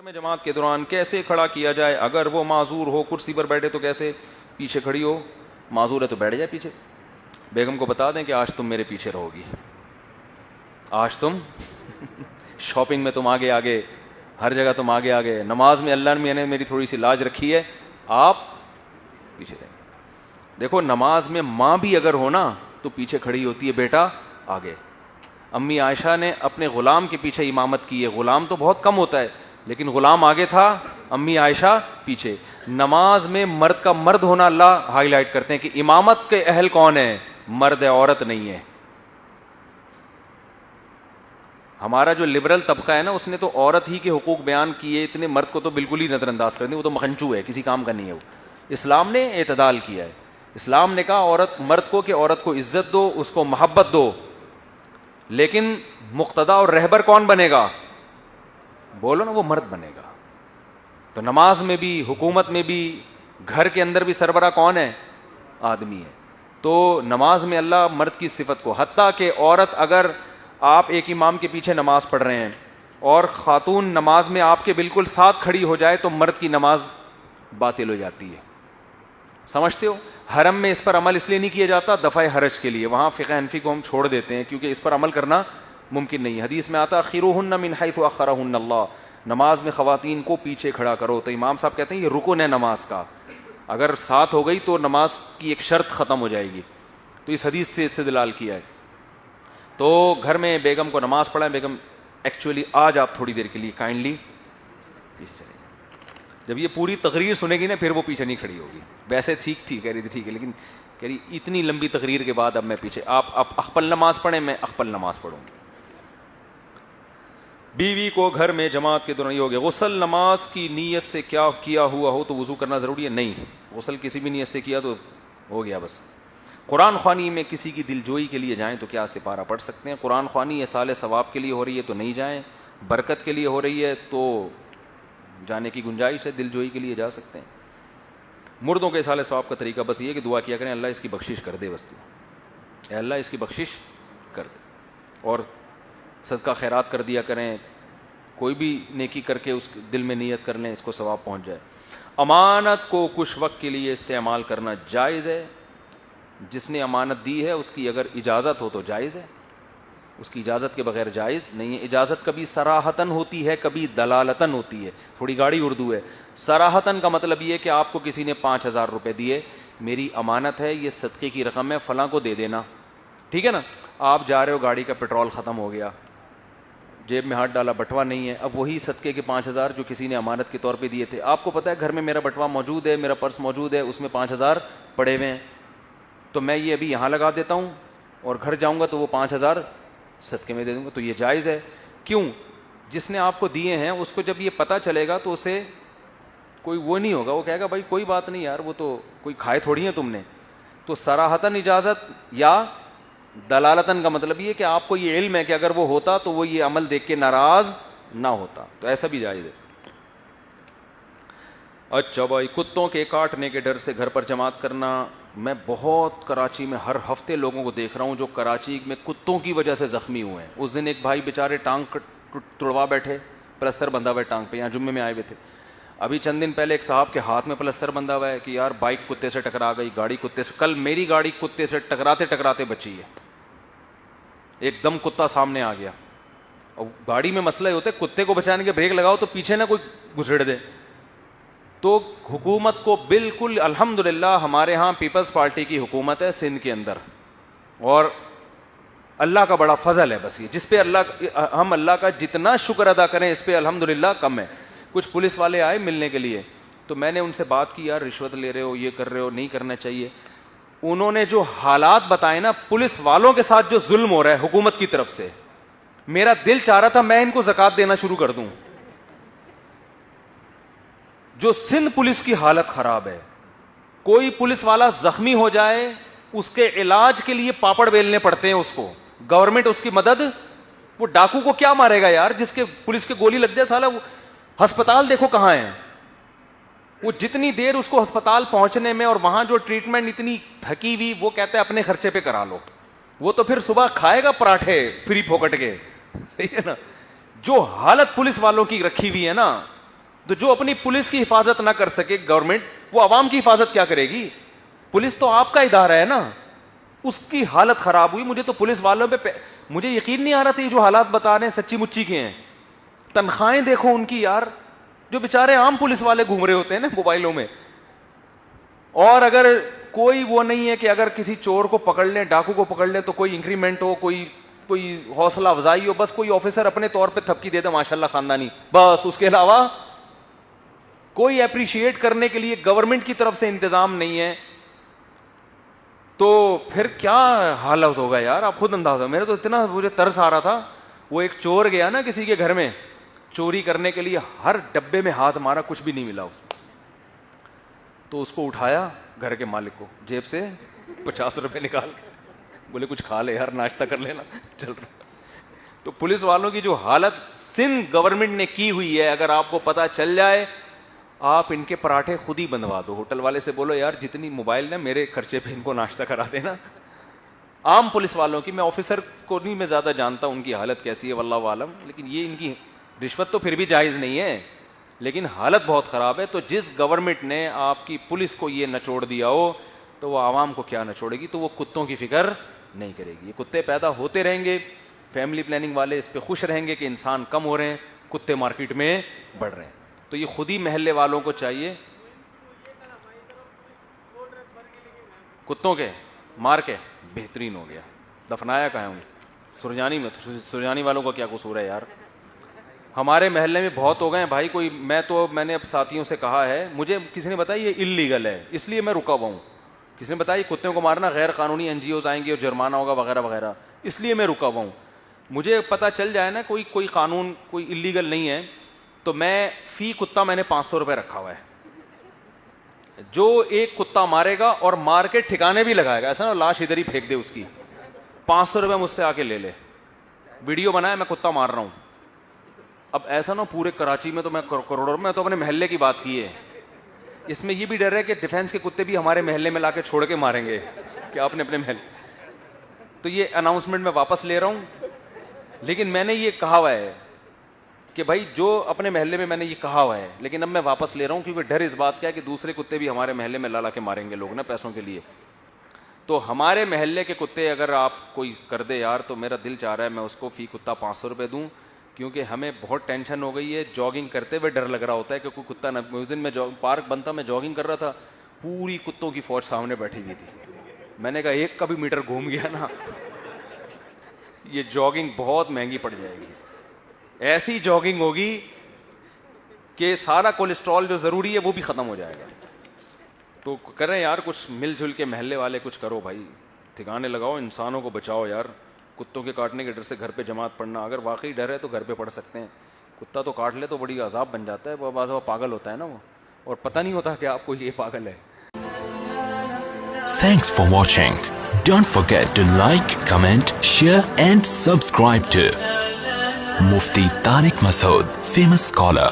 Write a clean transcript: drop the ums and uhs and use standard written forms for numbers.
میں جماعت کے دوران کیسے کھڑا کیا جائے؟ اگر وہ معذور ہو، کرسی پر بیٹھے تو کیسے؟ پیچھے کھڑی ہو، معذور ہے تو بیٹھ جائے پیچھے. بیگم کو بتا دیں کہ آج تم میرے پیچھے رہو گی، آج تم شاپنگ میں تم آگے آگے، ہر جگہ تم آگے آگے، نماز میں اللہ نے میری تھوڑی سی لاج رکھی ہے، آپ پیچھے رہیں. دیکھو نماز میں ماں بھی اگر ہو نا تو پیچھے کھڑی ہوتی ہے، بیٹا آگے. امی عائشہ نے اپنے غلام کے پیچھے امامت کی ہے. غلام تو بہت کم ہوتا ہے لیکن غلام آگے تھا، امی عائشہ پیچھے. نماز میں مرد کا مرد ہونا اللہ ہائی لائٹ کرتے ہیں کہ امامت کے اہل کون ہے؟ مرد ہے، عورت نہیں ہے. ہمارا جو لبرل طبقہ ہے نا، اس نے تو عورت ہی کے حقوق بیان کیے، اتنے مرد کو تو بالکل ہی نظر انداز کر دیں، وہ تو مخنچو ہے، کسی کام کا نہیں ہے. وہ اسلام نے اعتدال کیا ہے. اسلام نے کہا عورت مرد کو کہ عورت کو عزت دو، اس کو محبت دو، لیکن مقتدا اور رہبر کون بنے گا؟ بولو نا، وہ مرد بنے گا. تو نماز میں بھی، حکومت میں بھی، گھر کے اندر بھی سربراہ کون ہے؟ آدمی ہے. تو نماز میں اللہ مرد کی صفت کو، حتیٰ کہ عورت اگر آپ ایک امام کے پیچھے نماز پڑھ رہے ہیں اور خاتون نماز میں آپ کے بالکل ساتھ کھڑی ہو جائے تو مرد کی نماز باطل ہو جاتی ہے. سمجھتے ہو؟ حرم میں اس پر عمل اس لیے نہیں کیا جاتا، دفع حرج کے لیے. وہاں فقہ حنفی کو ہم چھوڑ دیتے ہیں کیونکہ اس پر عمل کرنا ممکن نہیں ہے. حدیث میں آتا خیروہن من حیث اخرہن اللہ، نماز میں خواتین کو پیچھے کھڑا کرو. تو امام صاحب کہتے ہیں یہ رکن ہے نماز کا، اگر ساتھ ہو گئی تو نماز کی ایک شرط ختم ہو جائے گی. تو اس حدیث سے استدلال کیا ہے. تو گھر میں بیگم کو نماز پڑھائیں. بیگم ایکچولی آج آپ تھوڑی دیر کے لیے کائنڈلی پیچھے چلے جائیں. جب یہ پوری تقریر سنے گی نا پھر وہ پیچھے نہیں کھڑی ہوگی. ویسے ٹھیک تھی، کہہ رہی تھی ٹھیک ہے، لیکن کہہ رہی اتنی لمبی تقریر کے بعد اب میں پیچھے، آپ اخپل نماز پڑھیں، میں اخپل نماز پڑھوں. بیوی کو گھر میں جماعت کے دوران یہ ہو گیا. غسل نماز کی نیت سے کیا کیا ہوا ہو تو وضو کرنا ضروری ہے؟ نہیں، غسل کسی بھی نیت سے کیا تو ہو گیا بس. قرآن خوانی میں کسی کی دل جوئی کے لیے جائیں تو کیا سپارہ پڑھ سکتے ہیں؟ قرآن خوانی اصال ثواب کے لیے ہو رہی ہے تو نہیں جائیں، برکت کے لیے ہو رہی ہے تو جانے کی گنجائش ہے، دل جوئی کے لیے جا سکتے ہیں. مردوں کے اصال ثواب کا طریقہ بس یہ کہ دعا کیا کریں اللہ اس کی بخشش کر دے، بس اے اللہ اس کی بخشش کر دے، اور صدقہ خیرات کر دیا کریں، کوئی بھی نیکی کر کے اس دل میں نیت کر لیں، اس کو ثواب پہنچ جائے. امانت کو کچھ وقت کے لیے استعمال کرنا جائز ہے. جس نے امانت دی ہے اس کی اگر اجازت ہو تو جائز ہے، اس کی اجازت کے بغیر جائز نہیں ہے. اجازت کبھی صراحتاً ہوتی ہے، کبھی دلالتاً ہوتی ہے. تھوڑی گاڑی اردو ہے. صراحتاً کا مطلب یہ کہ آپ کو کسی نے 5,000 روپے دیے، میری امانت ہے، یہ صدقے کی رقم ہے، فلاں کو دے دینا، ٹھیک ہے نا. آپ جا رہے ہو، گاڑی کا پیٹرول ختم ہو گیا، جیب میں ہاتھ ڈالا، بٹوا نہیں ہے. اب وہی صدقے کے 5,000 جو کسی نے امانت کے طور پہ دیے تھے، آپ کو پتہ ہے گھر میں میرا بٹوا موجود ہے، میرا پرس موجود ہے، اس میں 5,000 پڑے ہوئے ہیں، تو میں یہ ابھی یہاں لگا دیتا ہوں اور گھر جاؤں گا تو وہ 5,000 صدقے میں دے دوں گا. تو یہ جائز ہے. کیوں؟ جس نے آپ کو دیے ہیں اس کو جب یہ پتہ چلے گا تو اسے کوئی وہ نہیں ہوگا، وہ کہے گا بھائی کوئی بات نہیں یار، وہ تو کوئی کھائے تھوڑی ہیں تم نے. تو صراحتاً اجازت یا دلالتاً کا مطلب یہ کہ آپ کو یہ علم ہے کہ اگر وہ ہوتا تو وہ یہ عمل دیکھ کے ناراض نہ ہوتا، تو ایسا بھی جائز ہے. اچھا بھائی، کتوں کے کاٹنے کے ڈر سے گھر پر جماعت کرنا. میں بہت کراچی میں ہر ہفتے لوگوں کو دیکھ رہا ہوں جو کراچی میں کتوں کی وجہ سے زخمی ہوئے ہیں. اس دن ایک بھائی بیچارے ٹانگ توڑوا بیٹھے، پلستر بندھا ہوا ہے ٹانگ پہ، یہاں جمعے میں آئے ہوئے تھے. ابھی چند دن پہلے ایک صاحب کے ہاتھ میں پلستر بندھا ہوا ہے کہ یار بائک کتے سے ٹکرا گئی، گاڑی کتے سے، کل میری گاڑی کتے سے ٹکراتے ٹکراتے بچی ہے. ایک دم کتا سامنے آ گیا. اور گاڑی میں مسئلہ یہ ہوتا ہے کتے کو بچانے کے بریک لگاؤ تو پیچھے نہ کوئی گھسیڑ دے. تو حکومت کو بالکل، الحمدللہ ہمارے ہاں پیپلز پارٹی کی حکومت ہے سندھ کے اندر، اور اللہ کا بڑا فضل ہے. بس یہ جس پہ ہم اللہ کا جتنا شکر ادا کریں اس پہ الحمدللہ کم ہے. کچھ پولیس والے آئے ملنے کے لیے تو میں نے ان سے بات کی، یار رشوت لے رہے ہو، یہ کر رہے ہو، نہیں کرنا چاہیے. انہوں نے جو حالات بتائے نا پولیس والوں کے ساتھ جو ظلم ہو رہا ہے حکومت کی طرف سے، میرا دل چاہ رہا تھا میں ان کو زکوٰۃ دینا شروع کر دوں. جو سندھ پولیس کی حالت خراب ہے، کوئی پولیس والا زخمی ہو جائے اس کے علاج کے لیے پاپڑ بیلنے پڑتے ہیں اس کو، گورنمنٹ اس کی مدد. وہ ڈاکو کو کیا مارے گا یار، جس کے پولیس کے گولی لگ جائے سالا. وہ ہسپتال دیکھو کہاں ہے، وہ جتنی دیر اس کو ہسپتال پہنچنے میں اور وہاں جو ٹریٹمنٹ اتنی تھکی ہوئی، وہ کہتا ہے اپنے خرچے پہ کرا لو. وہ تو پھر صبح کھائے گا پراٹھے فری پھوکٹ کے، صحیح ہے نا. جو حالت پولیس والوں کی رکھی ہوئی ہے نا، تو جو اپنی پولیس کی حفاظت نہ کر سکے گورنمنٹ، وہ عوام کی حفاظت کیا کرے گی؟ پولیس تو آپ کا ادارہ ہے نا، اس کی حالت خراب ہوئی. مجھے تو پولیس والوں پہ مجھے یقین نہیں آ رہا تھا یہ جو حالات بتا رہے ہیں سچی مچی کے ہیں. تنخواہیں دیکھو ان کی یار، جو بیچارے عام پولیس والے گھوم رہے ہوتے ہیں نا موبائلوں میں. اور اگر کوئی وہ نہیں ہے کہ اگر کسی چور کو پکڑ لیں، ڈاکو کو پکڑ لیں تو کوئی انکریمنٹ ہو، کوئی حوصلہ افزائی ہو، بس کوئی آفیسر اپنے طور پہ تھپکی دے دے ماشاءاللہ خاندانی، بس اس کے علاوہ کوئی اپریشیٹ کرنے کے لیے گورنمنٹ کی طرف سے انتظام نہیں ہے. تو پھر کیا حالت ہوگا یار، آپ خود اندازہ. میرے تو اتنا مجھے ترس آ رہا تھا، وہ ایک چور گیا نا کسی کے گھر میں چوری کرنے کے لیے، ہر ڈبے میں ہاتھ مارا، کچھ بھی نہیں ملا اس کو. تو اس کو اٹھایا گھر کے مالک کو، جیب سے 50 روپے نکال کے بولے کچھ کھا لے یار، ناشتہ کر لینا، چل رہا. تو پولیس والوں کی جو حالت سندھ گورنمنٹ نے کی ہوئی ہے، اگر آپ کو پتہ چل جائے، آپ ان کے پراٹھے خود ہی بنوا دو. ہوٹل والے سے بولو یار جتنی موبائل نا میرے خرچے پہ ان کو ناشتہ کرا دینا. عام پولیس والوں کی، میں آفیسر کو نہیں میں زیادہ جانتا ان کی حالت کیسی ہے واللہ عالم، لیکن یہ ان کی رشوت تو پھر بھی جائز نہیں ہے، لیکن حالت بہت خراب ہے. تو جس گورنمنٹ نے آپ کی پولیس کو یہ نچوڑ دیا ہو تو وہ عوام کو کیا نچوڑے گی؟ تو وہ کتوں کی فکر نہیں کرے گی. یہ کتے پیدا ہوتے رہیں گے، فیملی پلاننگ والے اس پہ خوش رہیں گے کہ انسان کم ہو رہے ہیں، کتے مارکیٹ میں بڑھ رہے ہیں. تو یہ خود ہی محلے والوں کو چاہیے کتوں کے مار کے بہترین ہو گیا. دفنایا کہاں ہوں سرجانی میں؟ تو سرجانی والوں کا کیا قصور ہے یار؟ ہمارے محلے میں بہت ہو گئے ہیں بھائی. کوئی میں نے اب ساتھیوں سے کہا ہے، مجھے کسی نے بتایا یہ اللیگل ہے اس لیے میں رکا ہوا ہوں. کسی نے بتایا کتوں کو مارنا غیر قانونی، این جی اوز آئیں گے اور جرمانہ ہوگا وغیرہ وغیرہ، اس لیے میں رکا ہوا ہوں. مجھے پتہ چل جائے نا کوئی قانون کوئی اللیگل نہیں ہے تو میں فی کتا میں نے 500 روپے رکھا ہوا ہے. جو ایک کتا مارے گا اور مار کے ٹھکانے بھی لگائے گا، ایسا نا لاش ادھر ہی پھینک دے اس کی، 500 روپے مجھ سے آ کے لے لے. ویڈیو بنایا میں کتا مار رہا ہوں. اب ایسا نا پورے کراچی میں تو میں کروڑوں میں تو اپنے محلے کی بات کی ہے. اس میں یہ بھی ڈر ہے کہ ڈیفینس کے کتے بھی ہمارے محلے میں لا کے چھوڑ کے ماریں گے کہ آپ نے اپنے محلے. تو یہ اناؤنسمنٹ میں واپس لے رہا ہوں، لیکن میں نے یہ کہا ہوا ہے کہ بھائی جو اپنے محلے میں نے یہ کہا ہوا ہے، لیکن اب میں واپس لے رہا ہوں کیونکہ ڈر اس بات کا ہے کہ دوسرے کتے بھی ہمارے محلے میں لا کے ماریں گے لوگ نا پیسوں کے لیے. تو ہمارے محلے کے کتے اگر آپ کوئی کر دے یار تو میرا دل چاہ رہا ہے میں اس کو فی کتا 500 روپے دوں، کیونکہ ہمیں بہت ٹینشن ہو گئی ہے. جاگنگ کرتے ہوئے ڈر لگ رہا ہوتا ہے کہ کوئی کتا نہ. اس دن میں پارک بنتا میں جاگنگ کر رہا تھا، پوری کتوں کی فوج سامنے بیٹھی ہوئی تھی. میں نے کہا ایک کا بھی میٹر گھوم گیا نا یہ جاگنگ بہت مہنگی پڑ جائے گی. ایسی جاگنگ ہوگی کہ سارا کولیسٹرول جو ضروری ہے وہ بھی ختم ہو جائے گا. تو کریں یار کچھ مل جل کے محلے والے کچھ کرو بھائی، ٹھکانے لگاؤ، انسانوں کو بچاؤ یار. کتوں کے کاٹنے کے ڈر سے گھر پہ جماعت پڑھنا، اگر واقعی ڈر ہے تو گھر پہ پڑھ سکتے ہیں. کتا تو کاٹ لے تو بڑی عذاب بن جاتا ہے، بعض وہ پاگل ہوتا ہے نا وہ، اور پتہ نہیں ہوتا کہ آپ کو یہ پاگل ہے. Thanks for watching. Don't forget to like, comment, share and subscribe to Mufti Tariq Masood, famous scholar.